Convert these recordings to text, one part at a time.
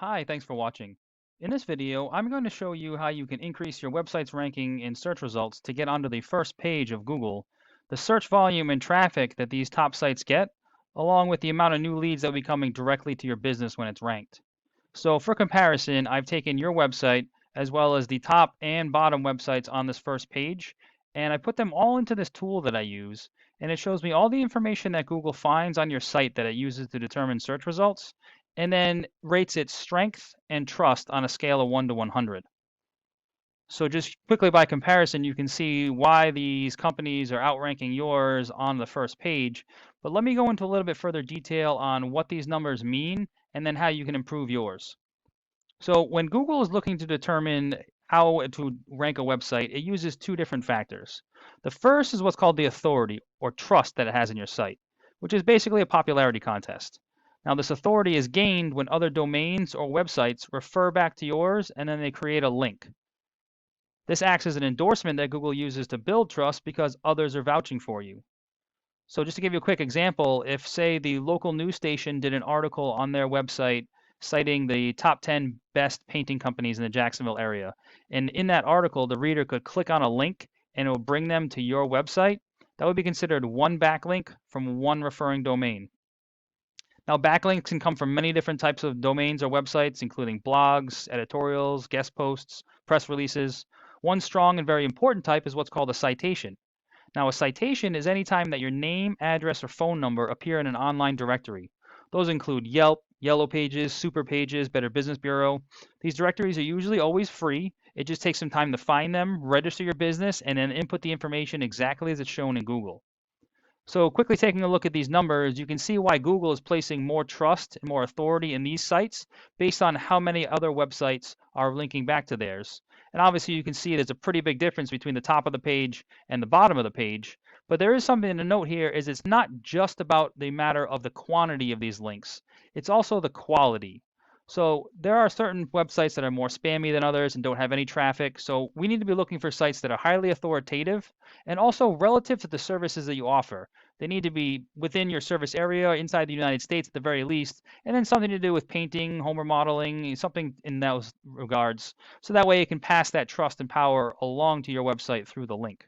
Hi, thanks for watching. In this video, I'm going to show you how you can increase your website's ranking in search results to get onto the first page of Google, the search volume and traffic that these top sites get, along with the amount of new leads that will be coming directly to your business when it's ranked. So for comparison, I've taken your website as well as the top and bottom websites on this first page, and I put them all into this tool that I use, and it shows me all the information that Google finds on your site that it uses to determine search results, and then rates its strength and trust on a scale of 1 to 100. So just quickly by comparison, you can see why these companies are outranking yours on the first page. But let me go into a little bit further detail on what these numbers mean and then how you can improve yours. So when Google is looking to determine how to rank a website, it uses two different factors. The first is what's called the authority or trust that it has in your site, which is basically a popularity contest. Now, this authority is gained when other domains or websites refer back to yours and then they create a link. This acts as an endorsement that Google uses to build trust because others are vouching for you. So just to give you a quick example, if say the local news station did an article on their website citing the top 10 best painting companies in the Jacksonville area, and in that article the reader could click on a link and it will bring them to your website, that would be considered one backlink from one referring domain. Now backlinks can come from many different types of domains or websites, including blogs, editorials, guest posts, press releases. One strong and very important type is what's called a citation. Now, a citation is any time that your name, address, or phone number appear in an online directory. Those include Yelp, Yellow Pages, Super Pages, Better Business Bureau. These directories are usually always free. It just takes some time to find them, register your business, and then input the information exactly as it's shown in Google. So quickly taking a look at these numbers, you can see why Google is placing more trust and more authority in these sites based on how many other websites are linking back to theirs. And obviously you can see there's a pretty big difference between the top of the page and the bottom of the page. But there is something to note here is it's not just about the matter of the quantity of these links. It's also the quality. So there are certain websites that are more spammy than others and don't have any traffic. So we need to be looking for sites that are highly authoritative and also relative to the services that you offer. They need to be within your service area, inside the United States at the very least, and then something to do with painting, home remodeling, something in those regards. So that way it can pass that trust and power along to your website through the link.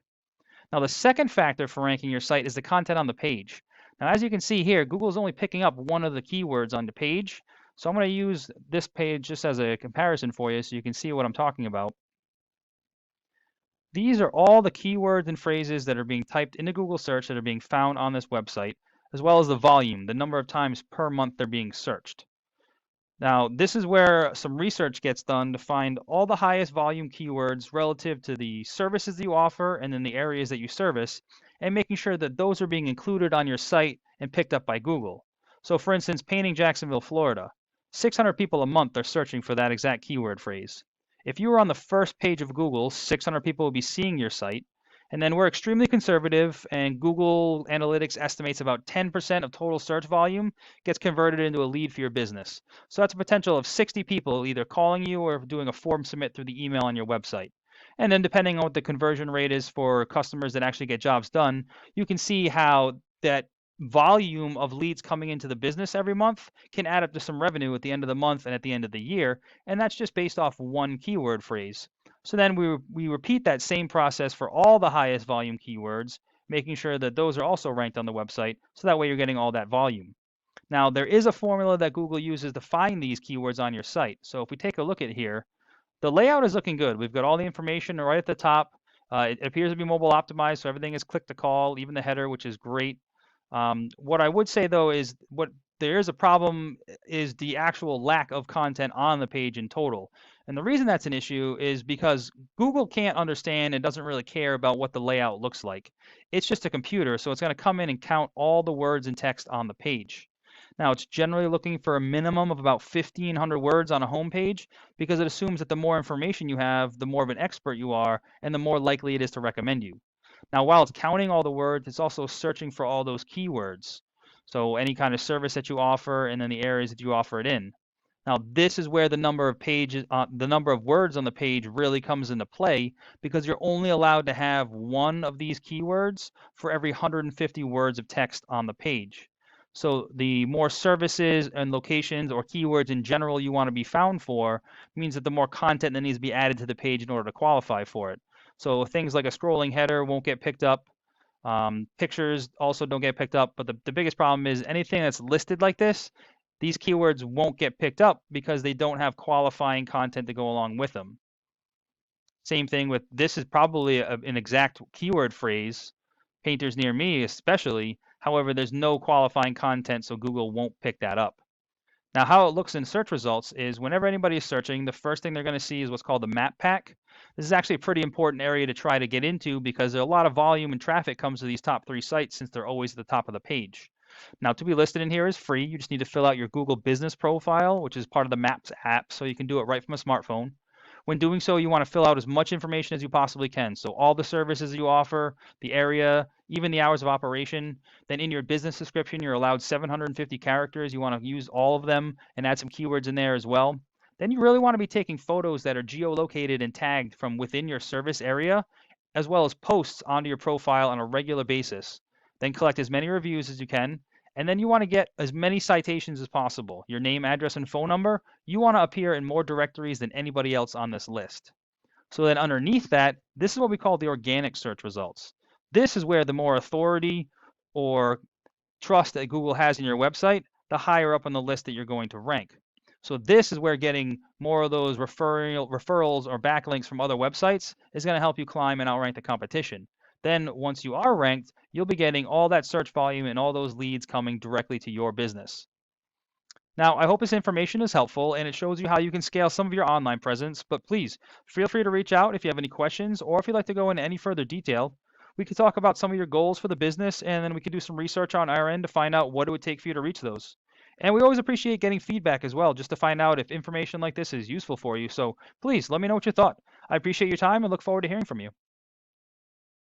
Now, the second factor for ranking your site is the content on the page. Now, as you can see here, Google is only picking up one of the keywords on the page. So I'm going to use this page just as a comparison for you so you can see what I'm talking about. These are all the keywords and phrases that are being typed into Google search that are being found on this website, as well as the volume, the number of times per month they're being searched. Now, this is where some research gets done to find all the highest volume keywords relative to the services that you offer and then the areas that you service, and making sure that those are being included on your site and picked up by Google. So for instance, painting Jacksonville, Florida, 600 people a month are searching for that exact keyword phrase. If you were on the first page of Google, 600 people will be seeing your site. And then we're extremely conservative, and Google Analytics estimates about 10% of total search volume gets converted into a lead for your business. So that's a potential of 60 people either calling you or doing a form submit through the email on your website. And then depending on what the conversion rate is for customers that actually get jobs done, you can see how that volume of leads coming into the business every month can add up to some revenue at the end of the month and at the end of the year. And that's just based off one keyword phrase. So then we repeat that same process for all the highest volume keywords, making sure that those are also ranked on the website. So that way you're getting all that volume. Now, there is a formula that Google uses to find these keywords on your site. So if we take a look at here, the layout is looking good. We've got all the information right at the top. It appears to be mobile optimized, so everything is click to call, even the header, which is great. What I would say though is what there is a problem is the actual lack of content on the page in total. And the reason that's an issue is because Google can't understand and doesn't really care about what the layout looks like. It's just a computer, so it's going to come in and count all the words and text on the page. Now, it's generally looking for a minimum of about 1,500 words on a home page because it assumes that the more information you have, the more of an expert you are, and the more likely it is to recommend you. Now, while it's counting all the words, it's also searching for all those keywords. So any kind of service that you offer and then the areas that you offer it in. Now, this is where the number of pages, the number of words on the page really comes into play because you're only allowed to have one of these keywords for every 150 words of text on the page. So the more services and locations or keywords in general you want to be found for means that the more content that needs to be added to the page in order to qualify for it. So things like a scrolling header won't get picked up. Pictures also don't get picked up. But the biggest problem is anything that's listed like this, these keywords won't get picked up because they don't have qualifying content to go along with them. Same thing with this is probably an exact keyword phrase, painters near me especially. However, there's no qualifying content, so Google won't pick that up. Now, how it looks in search results is whenever anybody is searching, the first thing they're going to see is what's called the map pack. This is actually a pretty important area to try to get into because a lot of volume and traffic comes to these top 3 sites since they're always at the top of the page. Now, to be listed in here is free. You just need to fill out your Google business profile, which is part of the Maps app, so you can do it right from a smartphone. When doing so, you want to fill out as much information as you possibly can. So all the services you offer, the area, even the hours of operation. Then in your business description, you're allowed 750 characters. You want to use all of them and add some keywords in there as well. Then you really want to be taking photos that are geolocated and tagged from within your service area, as well as posts onto your profile on a regular basis. Then collect as many reviews as you can. And then you want to get as many citations as possible. Your name, address, and phone number. You want to appear in more directories than anybody else on this list. So then underneath that, this is what we call the organic search results. This is where the more authority or trust that Google has in your website, the higher up on the list that you're going to rank. So this is where getting more of those referrals or backlinks from other websites is going to help you climb and outrank the competition. Then once you are ranked, you'll be getting all that search volume and all those leads coming directly to your business. Now, I hope this information is helpful and it shows you how you can scale some of your online presence, but please feel free to reach out if you have any questions or if you'd like to go into any further detail. We could talk about some of your goals for the business and then we could do some research on our end to find out what it would take for you to reach those. And we always appreciate getting feedback as well, just to find out if information like this is useful for you. So please let me know what you thought. I appreciate your time and look forward to hearing from you.